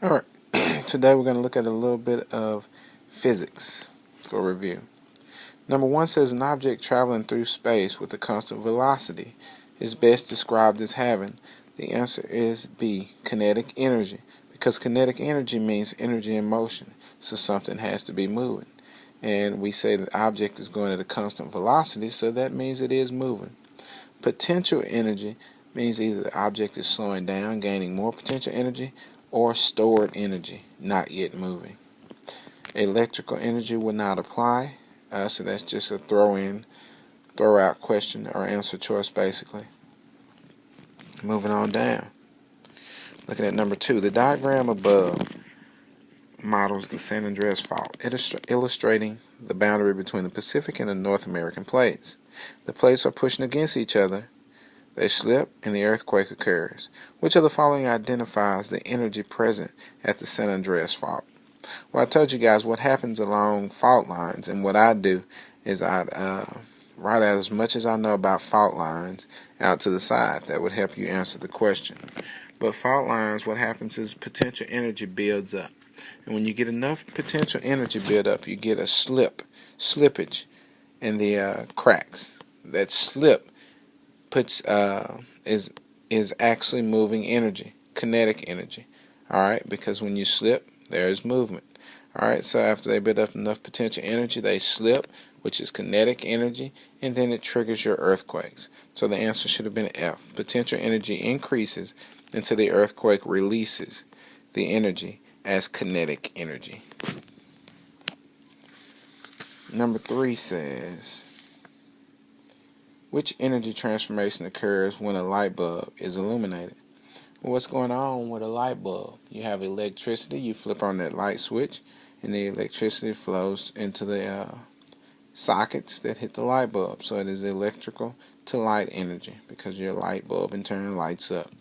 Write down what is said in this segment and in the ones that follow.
Alright, today we're going to look at a little bit of physics for review. Number one says an object traveling through space with a constant velocity is best described as having. The answer is B, kinetic energy, because kinetic energy means energy in motion, so something has to be moving. And we say the object is going at a constant velocity, so that means it is moving. Potential energy means either the object is slowing down, gaining more potential energy, or stored energy, not yet moving. Electrical energy would not apply, so that's just a throw out question or answer choice basically. Moving on down. Looking at number 2, the diagram above models the San Andreas Fault, illustrating the boundary between the Pacific and the North American plates. The plates are pushing against each other. They slip and the earthquake occurs. Which of the following identifies the energy present at the San Andreas Fault? Well, I told you guys what happens along fault lines, and what I do is I write out as much as I know about fault lines out to the side. That would help you answer the question. But fault lines, what happens is potential energy builds up. And when you get enough potential energy build up, you get a slippage in the cracks. That slip is actually moving energy, kinetic energy. Alright, because when you slip, there is movement. Alright, so after they build up enough potential energy, they slip, which is kinetic energy, and then it triggers your earthquakes. So the answer should have been F. Potential energy increases until the earthquake releases the energy as kinetic energy. Number 3 says, which energy transformation occurs when a light bulb is illuminated? Well, what's going on with a light bulb? You have electricity, you flip on that light switch, and the electricity flows into the sockets that hit the light bulb. So it is electrical to light energy, because your light bulb in turn lights up.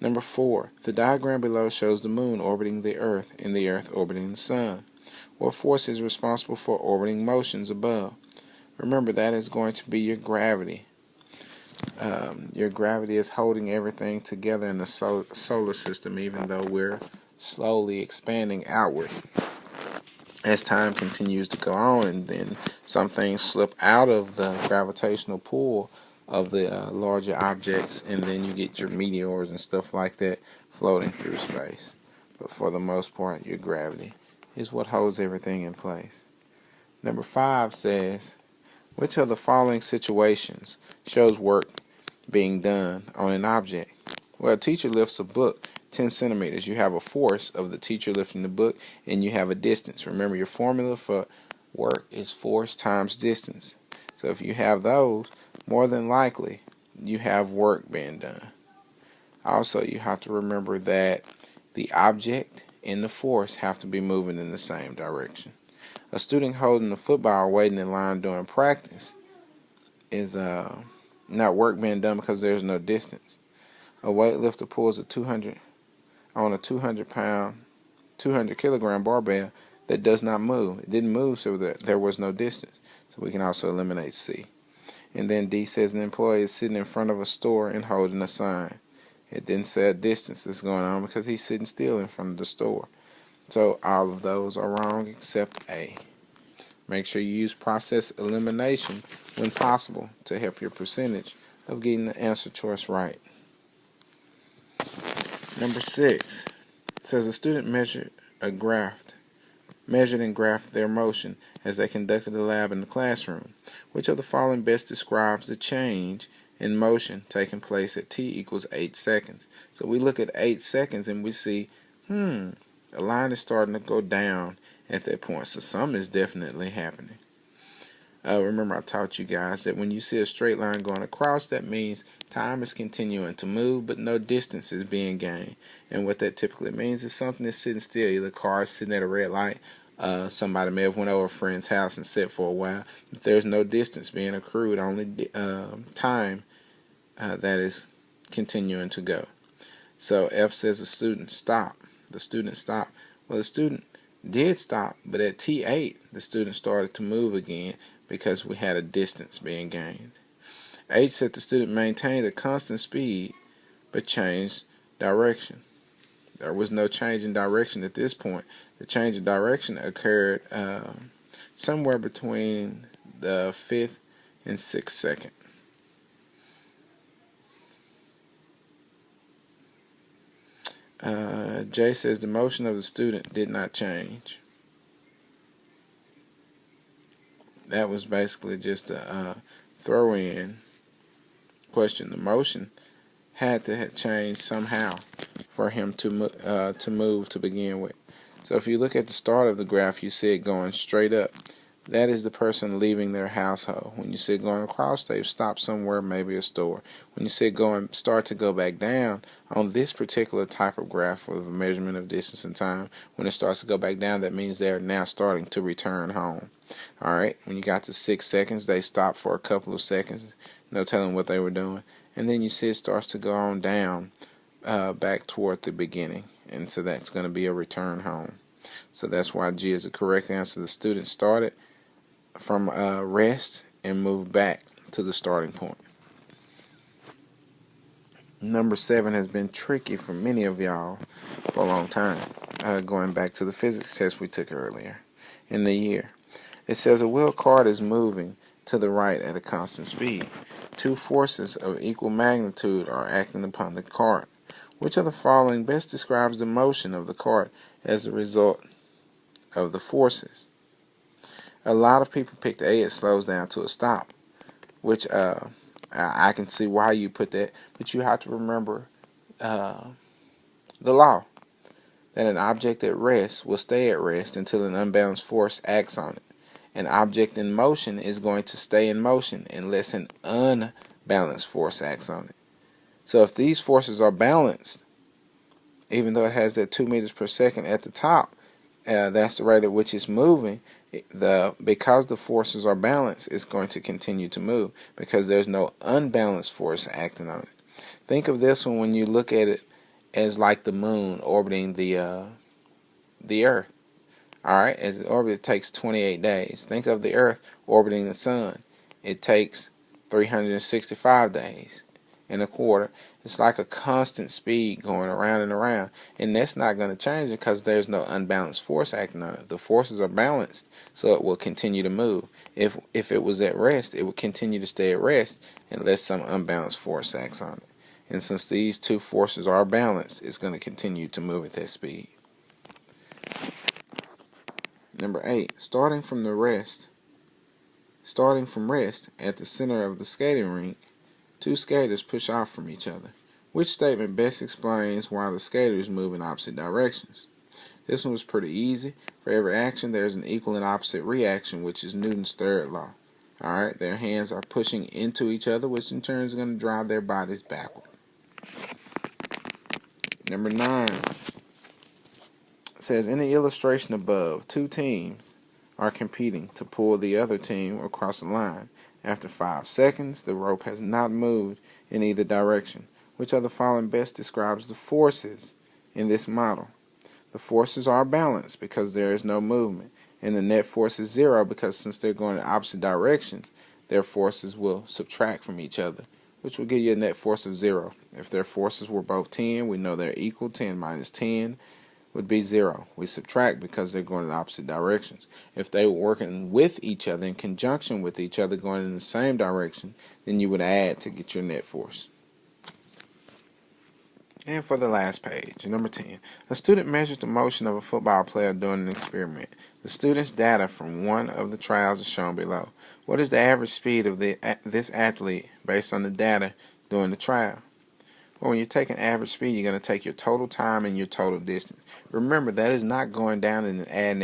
Number 4, the diagram below shows the moon orbiting the earth and the earth orbiting the sun. What force is responsible for orbiting motions above? Remember, that is going to be your gravity. Your gravity is holding everything together in the solar system, even though we're slowly expanding outward as time continues to go on, and then some things slip out of the gravitational pull of the larger objects, and then you get your meteors and stuff like that floating through space. But for the most part, your gravity is what holds everything in place. Number 5 says, which of the following situations shows work being done on an object? Well, a teacher lifts a book 10 centimeters. You have a force of the teacher lifting the book, and you have a distance. Remember, your formula for work is force times distance. So if you have those, more than likely, you have work being done. Also, you have to remember that the object and the force have to be moving in the same direction. A student holding the football waiting in line during practice is not work being done because there's no distance. A weightlifter pulls on a 200 kilogram barbell that does not move. It didn't move, so that there was no distance. So we can also eliminate C. And then D says an employee is sitting in front of a store and holding a sign. It didn't say a distance is going on because he's sitting still in front of the store. So all of those are wrong except A. Make sure you use process elimination when possible to help your percentage of getting the answer choice right. Number 6 says a student measured and graphed their motion as they conducted the lab in the classroom. Which of the following best describes the change in motion taking place at t equals 8 seconds? So we look at 8 seconds and we see, a line is starting to go down at that point. So something is definitely happening. Remember, I taught you guys that when you see a straight line going across, that means time is continuing to move, but no distance is being gained. And what that typically means is something is sitting still. Either a car is sitting at a red light, somebody may have went over a friend's house and sat for a while. If there's no distance being accrued, only time that is continuing to go. So F says the student stopped. The student stopped. Well, the student did stop, but at T8, the student started to move again because we had a distance being gained. H said the student maintained a constant speed but changed direction. There was no change in direction at this point. The change in direction occurred somewhere between the 5th and 6th second. Jay says the motion of the student did not change. That was basically just a throw-in question. The motion had to have changed somehow for him to move to begin with. So if you look at the start of the graph, you see it going straight up. That is the person leaving their household. When you see it going across, they've stopped somewhere, maybe a store. When you see it start to go back down on this particular type of graph of a measurement of distance and time, when it starts to go back down, that means they're now starting to return home. Alright, when you got to 6 seconds, they stopped for a couple of seconds, no telling what they were doing. And then you see it starts to go on down back toward the beginning. And so that's going to be a return home. So that's why G is the correct answer. The student started from rest and moved back to the starting point. Number 7 has been tricky for many of y'all for a long time, going back to the physics test we took earlier in the year. It says a wheel cart is moving to the right at a constant speed. Two forces of equal magnitude are acting upon the cart. Which of the following best describes the motion of the cart as a result of the forces? A lot of people picked A, it slows down to a stop, which I can see why you put that, but you have to remember the law that an object at rest will stay at rest until an unbalanced force acts on it. An object in motion is going to stay in motion unless an unbalanced force acts on it. So if these forces are balanced, even though it has that 2 meters per second at the top, that's the rate at which it's moving. Because the forces are balanced, it's going to continue to move because there's no unbalanced force acting on it. Think of this one when you look at it as like the moon orbiting the Earth. Alright, as it orbits, it takes 28 days. Think of the Earth orbiting the sun. It takes 365 days and a quarter. It's like a constant speed going around and around, and that's not going to change because there's no unbalanced force acting on it. The forces are balanced, so it will continue to move. If it was at rest, it would continue to stay at rest unless some unbalanced force acts on it. And since these two forces are balanced, it's going to continue to move at that speed. Number 8, starting from rest at the center of the skating rink, two skaters push off from each other. Which statement best explains why the skaters move in opposite directions? This one was pretty easy. For every action, there's an equal and opposite reaction, which is Newton's third law. Alright, their hands are pushing into each other, which in turn is going to drive their bodies backward. Number 9 says, in the illustration above, two teams are competing to pull the other team across the line. After 5 seconds, the rope has not moved in either direction. Which of the following best describes the forces in this model? The forces are balanced because there is no movement, and the net force is 0 because since they're going in opposite directions, their forces will subtract from each other, which will give you a net force of 0. If their forces were both 10, we know they're equal. 10 minus 10 would be 0. We subtract because they're going in opposite directions. If they were working with each other, in conjunction with each other, going in the same direction, then you would add to get your net force. And for the last page, number 10, a student measures the motion of a football player during an experiment. The student's data from one of the trials is shown below. What is the average speed of this athlete based on the data during the trial? Well, when you take an average speed, you're going to take your total time and your total distance. Remember, that is not going down and adding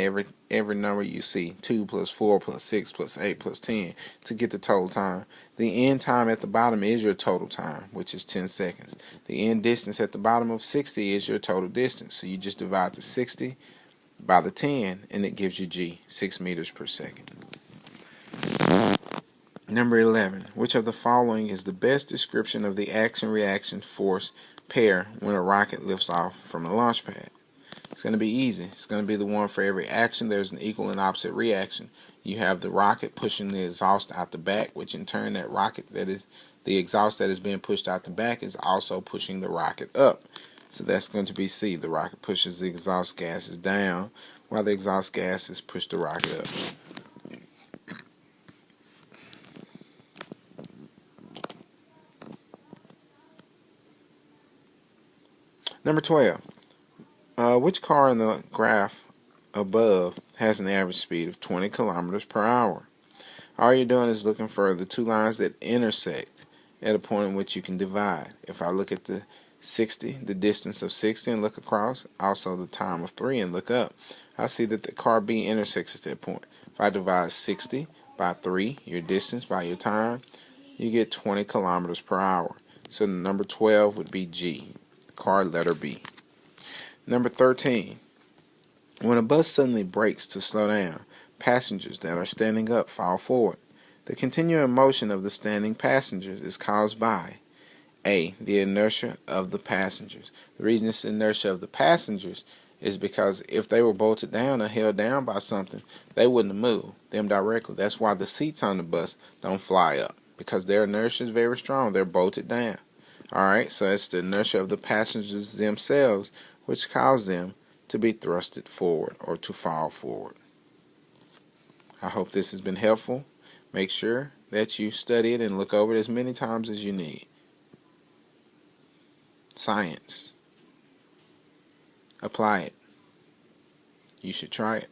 every number you see, 2 plus 4 plus 6 plus 8 plus 10, to get the total time. The end time at the bottom is your total time, which is 10 seconds. The end distance at the bottom of 60 is your total distance. So you just divide the 60 by the 10, and it gives you G, 6 meters per second. Number 11. Which of the following is the best description of the action-reaction force pair when a rocket lifts off from a launch pad? It's going to be easy. It's going to be the one for every action. There's an equal and opposite reaction. You have the rocket pushing the exhaust out the back, which in turn the exhaust that is being pushed out the back is also pushing the rocket up. So that's going to be C. The rocket pushes the exhaust gases down while the exhaust gases push the rocket up. Number 12. Which car in the graph above has an average speed of 20 kilometers per hour? All you're doing is looking for the two lines that intersect at a point in which you can divide. If I look at the 60, the distance of 60, and look across, also the time of 3 and look up, I see that the car B intersects at that point. If I divide 60 by 3, your distance by your time, you get 20 kilometers per hour. So number 12 would be G, car letter B. Number 13. When a bus suddenly brakes to slow down, passengers that are standing up fall forward. The continuing motion of the standing passengers is caused by A. The inertia of the passengers. The reason it's the inertia of the passengers is because if they were bolted down or held down by something, they wouldn't move them directly. That's why the seats on the bus don't fly up, because their inertia is very strong. They're bolted down. Alright, so it's the inertia of the passengers themselves which cause them to be thrusted forward or to fall forward. I hope this has been helpful. Make sure that you study it and look over it as many times as you need. Science. Apply it. You should try it.